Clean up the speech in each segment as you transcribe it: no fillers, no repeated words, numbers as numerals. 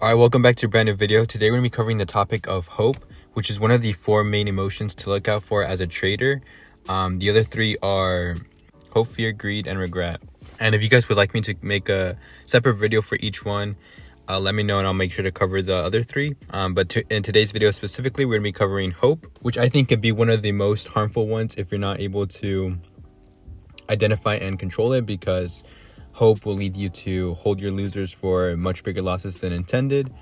Alright, welcome back to a brand new video. Today we're going to be covering the topic of hope, which is one of the four main emotions to look out for as a trader. The other three are hope, fear, greed, and regret. And if you guys would like me to make a separate video for each one, let me know and I'll make sure to cover the other three. In today's video specifically, we're going to be covering hope, which I think could be one of the most harmful ones if you're not able to identify and control it, because hope will lead you to hold your losers for much bigger losses than intended,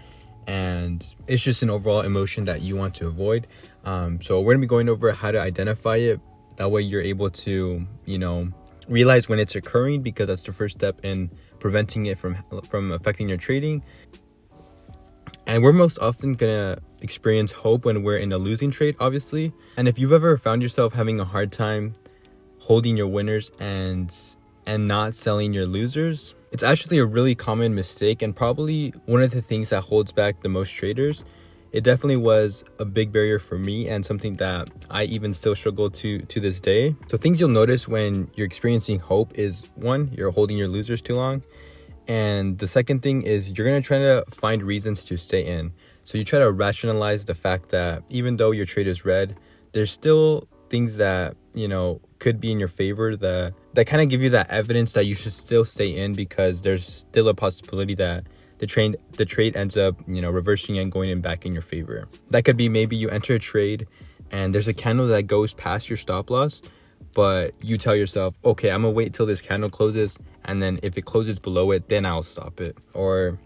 and it's just an overall emotion that you want to avoid. So we're gonna be going over how to identify it. That way you're able to, realize when it's occurring, because that's the first step in preventing it from affecting your trading. And we're most often gonna experience hope when we're in a losing trade, obviously. And if you've ever found yourself having a hard time holding your winners and not selling your losers, it's actually a really common mistake and probably one of the things that holds back the most traders. It definitely was a big barrier for me and something that I even still struggle to this day. So things you'll notice when you're experiencing hope is, one, you're holding your losers too long, and the second thing is you're going to try to find reasons to stay in. So you try to rationalize the fact that even though your trade is red, there's still things that could be in your favor that kind of give you that evidence that you should still stay in, because there's still a possibility that the trade ends up reversing and going in back in your favor. That could be maybe you enter a trade and there's a candle that goes past your stop loss, but you tell yourself, okay, I'm gonna wait till this candle closes, and then if it closes below it, then I'll stop it. Or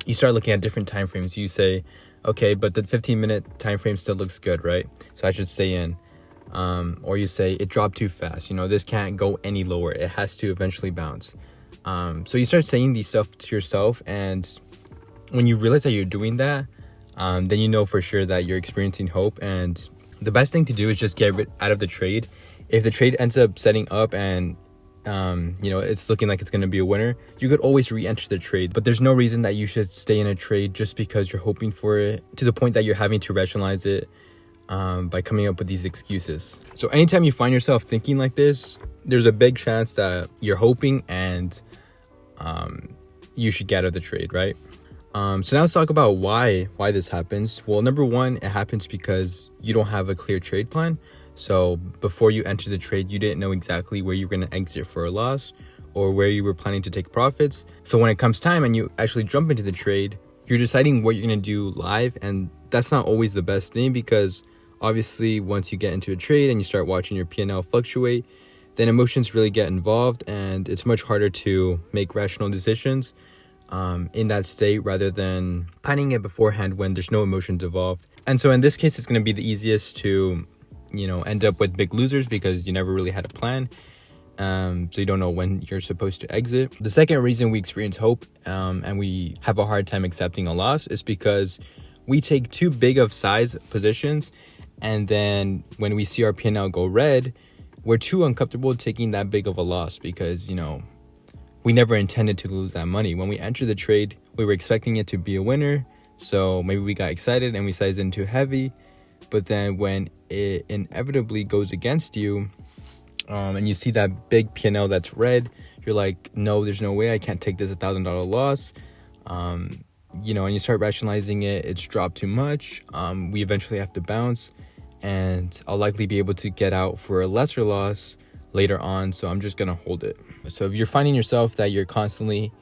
you start looking at different time frames. You say, okay, but the 15-minute time frame still looks good, right? So I should stay in. Or you say it dropped too fast, this can't go any lower, it has to eventually bounce. So you start saying these stuff to yourself, and when you realize that you're doing that, then you know for sure that you're experiencing hope. And the best thing to do is just get out of the trade. If the trade ends up setting up and it's looking like it's going to be a winner, you could always re-enter the trade. But there's no reason that you should stay in a trade just because you're hoping for it, to the point that you're having to rationalize it by coming up with these excuses. So anytime you find yourself thinking like this, there's a big chance that you're hoping and you should get out of the trade, right? So now let's talk about why this happens. Well, number one, it happens because you don't have a clear trade plan. So before you enter the trade, you didn't know exactly where you were going to exit for a loss or where you were planning to take profits. So when it comes time and you actually jump into the trade, you're deciding what you're going to do live, and that's not always the best thing, because obviously once you get into a trade and you start watching your P&L fluctuate, then emotions really get involved, and it's much harder to make rational decisions in that state rather than planning it beforehand when there's no emotions involved. And so in this case, it's going to be the easiest to end up with big losers, because you never really had a plan. So you don't know when you're supposed to exit. The second reason we experience hope and we have a hard time accepting a loss is because we take too big of size positions, and then when we see our P&L go red, we're too uncomfortable taking that big of a loss, because we never intended to lose that money. When we entered the trade, we were expecting it to be a winner, so maybe we got excited and we sized in too heavy. But then when it inevitably goes against you, and you see that big P&L that's red, you're like, no, there's no way, I can't take this $1,000 loss. And you start rationalizing it. It's dropped too much. We eventually have to bounce, and I'll likely be able to get out for a lesser loss later on, so I'm just gonna hold it. So if you're finding yourself that you're constantly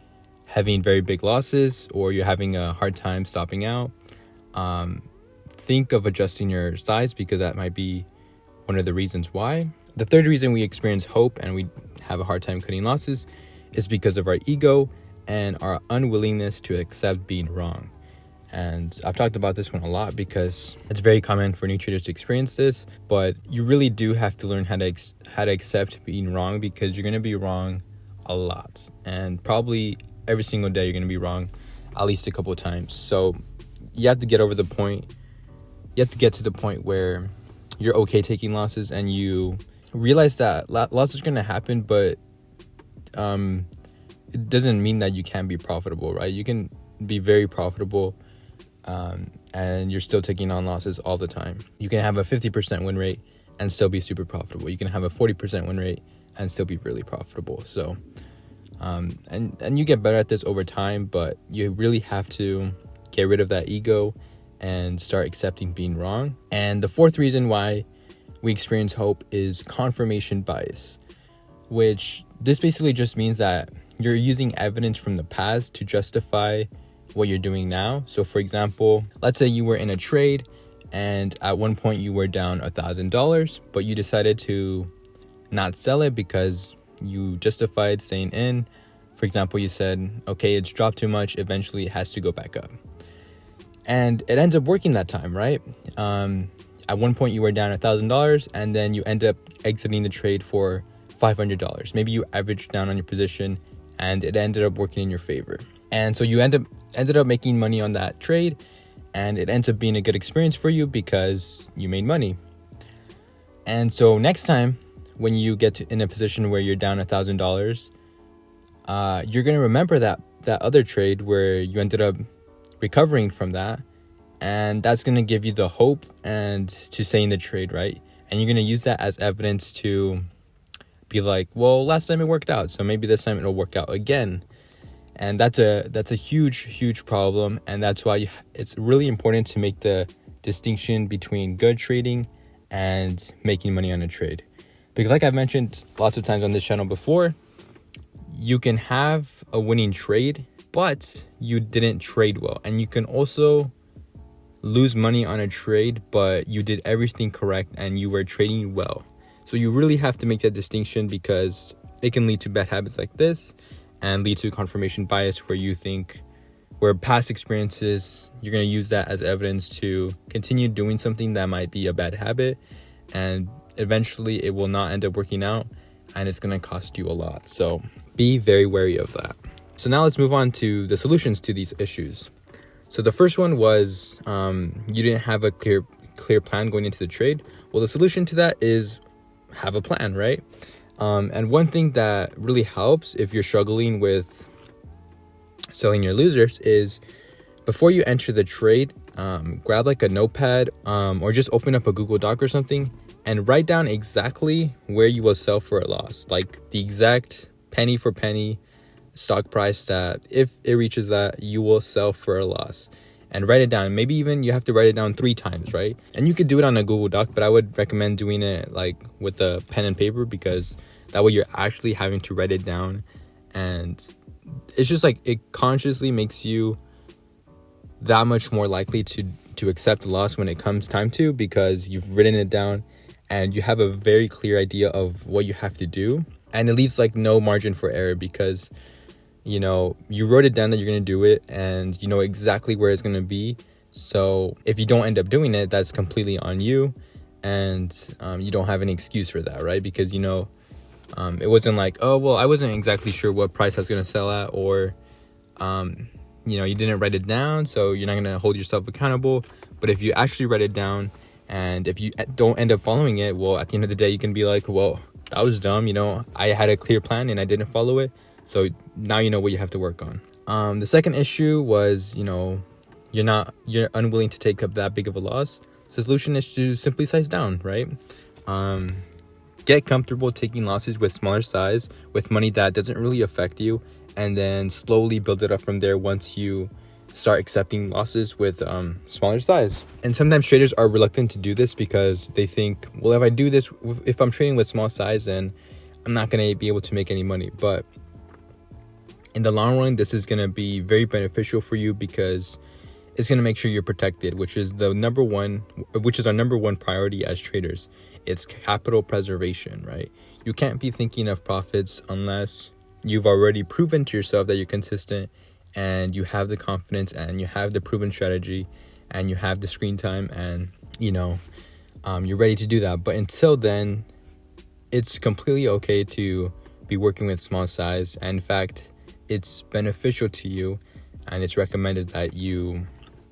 having very big losses, or you're having a hard time stopping out, think of adjusting your size, because that might be one of the reasons why. The third reason we experience hope and we have a hard time cutting losses is because of our ego and our unwillingness to accept being wrong. And I've talked about this one a lot because it's very common for new traders to experience this, but you really do have to learn how to accept being wrong, because you're going to be wrong a lot, and probably every single day you're going to be wrong at least a couple of times. So you have to get to the point where you're okay taking losses, and you realize that losses are going to happen, but it doesn't mean that you can't be profitable, right? You can be very profitable and you're still taking on losses all the time. You can have a 50% win rate and still be super profitable. You can have a 40% win rate and still be really profitable. So And you get better at this over time, but you really have to get rid of that ego and start accepting being wrong. And the fourth reason why we experience hope is confirmation bias, which this basically just means that you're using evidence from the past to justify what you're doing now. So for example, let's say you were in a trade and at one point you were down $1,000, but you decided to not sell it because you justified staying in. For example, you said, okay, it's dropped too much, eventually it has to go back up. And it ends up working that time, right? At one point you were down $1,000 and then you end up exiting the trade for $500. Maybe you averaged down on your position and it ended up working in your favor. And so you ended up making money on that trade, and it ends up being a good experience for you because you made money. And so next time when you get in a position where you're down $1,000, you're going to remember that other trade where you ended up recovering from that, and that's going to give you the hope and to stay in the trade, right? And you're going to use that as evidence to be like, well, last time it worked out, so maybe this time it'll work out again. And that's a huge problem, and that's why it's really important to make the distinction between good trading and making money on a trade. Because like I've mentioned lots of times on this channel before, you can have a winning trade, but you didn't trade well. And you can also lose money on a trade, but you did everything correct and you were trading well. So you really have to make that distinction, because it can lead to bad habits like this and lead to confirmation bias, where past experiences, you're going to use that as evidence to continue doing something that might be a bad habit, and eventually it will not end up working out and it's going to cost you a lot. So be very wary of that. So now let's move on to the solutions to these issues. So the first one was you didn't have a clear plan going into the trade. Well, the solution to that is have a plan, right? And one thing that really helps if you're struggling with selling your losers is, before you enter the trade, grab like a notepad or just open up a Google Doc or something and write down exactly where you will sell for a loss, like the exact penny for penny stock price that if it reaches that, you will sell for a loss. And write it down. Maybe even you have to write it down 3 times, right? And you could do it on a Google Doc, but I would recommend doing it like with a pen and paper, because that way you're actually having to write it down. And it's just like, it consciously makes you that much more likely to accept a loss when it comes time to, because you've written it down and you have a very clear idea of what you have to do. And it leaves like no margin for error, because you know, you wrote it down that you're going to do it and you know exactly where it's going to be. So if you don't end up doing it, that's completely on you. And you don't have any excuse for that, right? Because, you know, it wasn't like, oh, well, I wasn't exactly sure what price I was going to sell at, or, you know, you didn't write it down, so you're not going to hold yourself accountable. But if you actually write it down, and if you don't end up following it, well, at the end of the day, you can be like, well, that was dumb. You know, I had a clear plan and I didn't follow it. So now you know what you have to work on. The second issue was, you know, you're unwilling to take up that big of a loss. So the solution is to simply size down, right? Get comfortable taking losses with smaller size, with money that doesn't really affect you, and then slowly build it up from there once you start accepting losses with smaller size. And sometimes traders are reluctant to do this because they think, well, if I do this, if I'm trading with small size, then I'm not going to be able to make any money. But in the long run, this is going to be very beneficial for you, because it's going to make sure you're protected, which is our number one priority as traders. It's capital preservation, right? You can't be thinking of profits unless you've already proven to yourself that you're consistent, and you have the confidence, and you have the proven strategy, and you have the screen time, and you know, you're ready to do that. But until then, it's completely okay to be working with small size. And in fact, it's beneficial to you, and it's recommended that you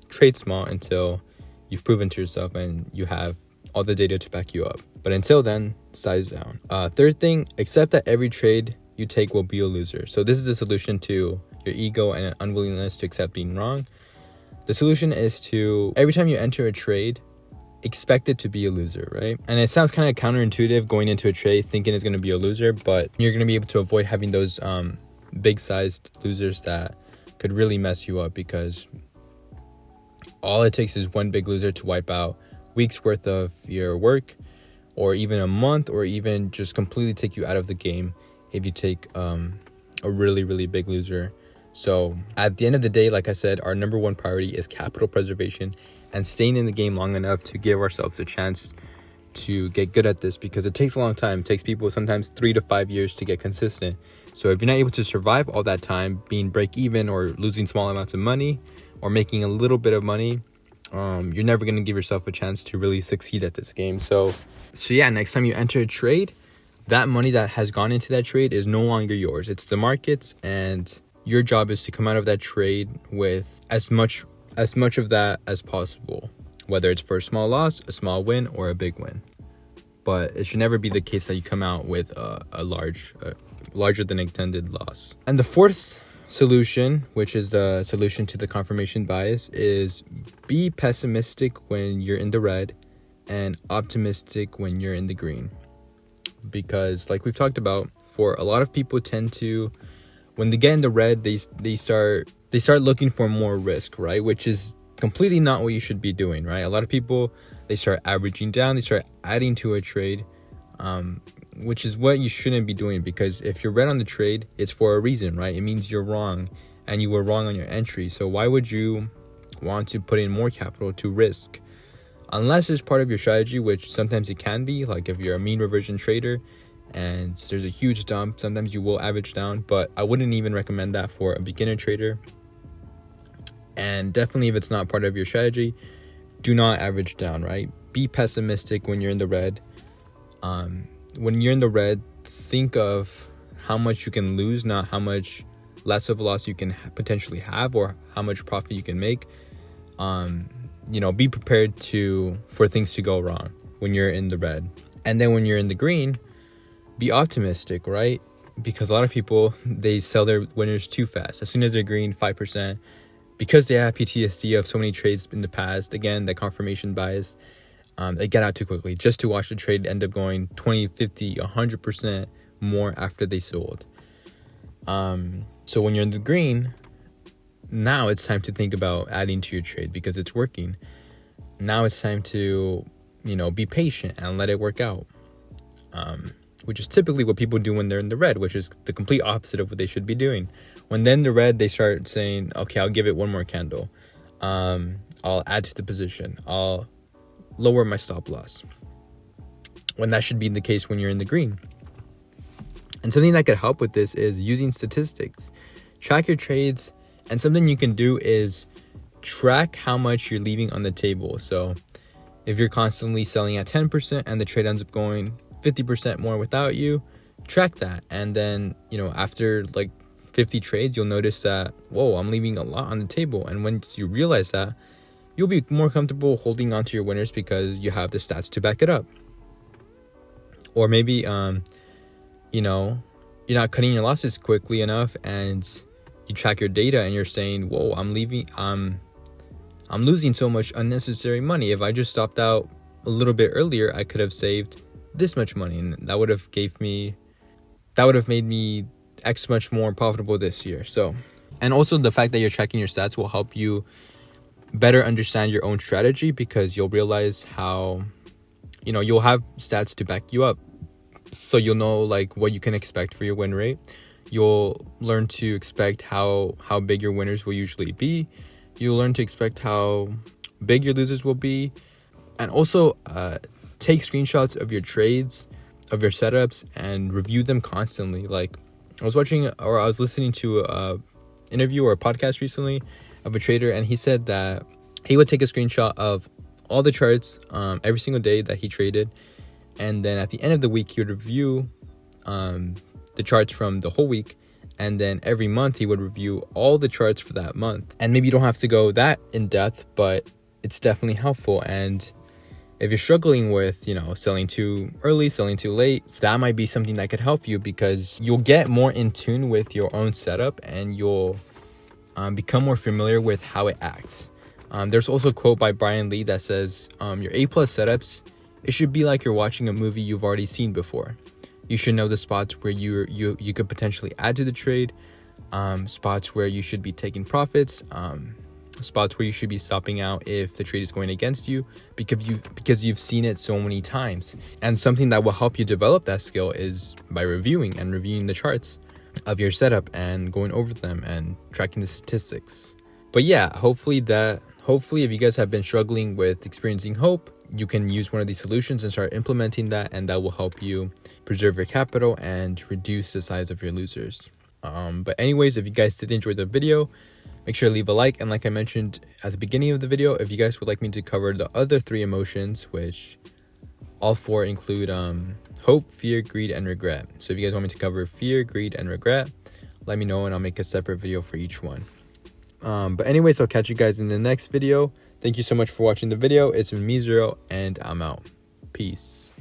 trade small until you've proven to yourself and you have all the data to back you up. But until then, size down. Third thing, accept that every trade you take will be a loser. So this is the solution to your ego and unwillingness to accept being wrong. The solution is to, every time you enter a trade, expect it to be a loser, right? And it sounds kind of counterintuitive going into a trade thinking it's going to be a loser, but you're going to be able to avoid having those big sized losers that could really mess you up, because all it takes is one big loser to wipe out weeks worth of your work, or even a month, or even just completely take you out of the game if you take a really, really big loser. So at the end of the day, like I said, our number one priority is capital preservation and staying in the game long enough to give ourselves a chance to get good at this, because it takes a long time. It takes people sometimes 3 to 5 years to get consistent. So if you're not able to survive all that time, being break even or losing small amounts of money or making a little bit of money, you're never going to give yourself a chance to really succeed at this game. So yeah, next time you enter a trade, that money that has gone into that trade is no longer yours. It's the market's, and your job is to come out of that trade with as much of that as possible, whether it's for a small loss, a small win, or a big win. But it should never be the case that you come out with a larger than intended loss. And the fourth solution, which is the solution to the confirmation bias, is be pessimistic when you're in the red and optimistic when you're in the green. Because like we've talked about, for a lot of people tend to, when they get in the red, they start looking for more risk, right? Which is completely not what you should be doing, right? A lot of people, they start averaging down, they start adding to a trade, which is what you shouldn't be doing, because if you're red on the trade, it's for a reason, right? It means you're wrong and you were wrong on your entry. So why would you want to put in more capital to risk? Unless it's part of your strategy, which sometimes it can be, like if you're a mean reversion trader and there's a huge dump, sometimes you will average down, but I wouldn't even recommend that for a beginner trader. And definitely if it's not part of your strategy, do not average down, right? Be pessimistic when you're in the red. When you're in the red, think of how much you can lose, not how much less of a loss you can potentially have or how much profit you can make. Be prepared for things to go wrong when you're in the red. And then when you're in the green, be optimistic, right? Because a lot of people, they sell their winners too fast. As soon as they're green, 5%, because they have PTSD of so many trades in the past, again, the confirmation bias, they get out too quickly just to watch the trade end up going 20, 50, 100% more after they sold. So when you're in the green, now it's time to think about adding to your trade because it's working. Now it's time to, be patient and let it work out. Which is typically what people do when they're in the red, which is the complete opposite of what they should be doing. When they're in the red, they start saying, okay, I'll give it one more candle. I'll add to the position. I'll lower my stop loss. When that should be the case when you're in the green. And something that could help with this is using statistics. Track your trades, and something you can do is track how much you're leaving on the table. So if you're constantly selling at 10% and the trade ends up going 50% more without you, track that. And then, after like 50 trades, you'll notice that, whoa, I'm leaving a lot on the table. And once you realize that, you'll be more comfortable holding on to your winners because you have the stats to back it up. Or maybe, you're not cutting your losses quickly enough and you track your data and you're saying, whoa, I'm losing so much unnecessary money. If I just stopped out a little bit earlier, I could have saved this much money, and that would have made me X much more profitable this year. So, and also the fact that you're tracking your stats will help you better understand your own strategy, because you'll realize how, you'll have stats to back you up. So you'll know like what you can expect for your win rate. You'll learn to expect how big your winners will usually be. You'll learn to expect how big your losers will be. And also take screenshots of your trades, of your setups, and review them constantly. Like I was listening to a interview or a podcast recently of a trader, and he said that he would take a screenshot of all the charts every single day that he traded, and then at the end of the week he would review the charts from the whole week, and then every month he would review all the charts for that month. And maybe you don't have to go that in depth, but it's definitely helpful. And if you're struggling with, selling too early, selling too late, that might be something that could help you, because you'll get more in tune with your own setup and you'll become more familiar with how it acts. There's also a quote by Brian Lee that says, your A+ setups, it should be like you're watching a movie you've already seen before. You should know the spots where you could potentially add to the trade, spots where you should be taking profits, spots where you should be stopping out if the trade is going against you, because you've seen it so many times. And something that will help you develop that skill is by reviewing the charts of your setup and going over them and tracking the statistics. But yeah, hopefully if you guys have been struggling with experiencing hope, you can use one of these solutions and start implementing that, and that will help you preserve your capital and reduce the size of your losers. But anyways, if you guys did enjoy the video, make sure to leave a like. And like I mentioned at the beginning of the video, if you guys would like me to cover the other 3 emotions, which all 4 include hope, fear, greed, and regret. So if you guys want me to cover fear, greed, and regret, let me know and I'll make a separate video for each one. But anyways, I'll catch you guys in the next video. Thank you so much for watching the video. It's been me, Zero, and I'm out. Peace.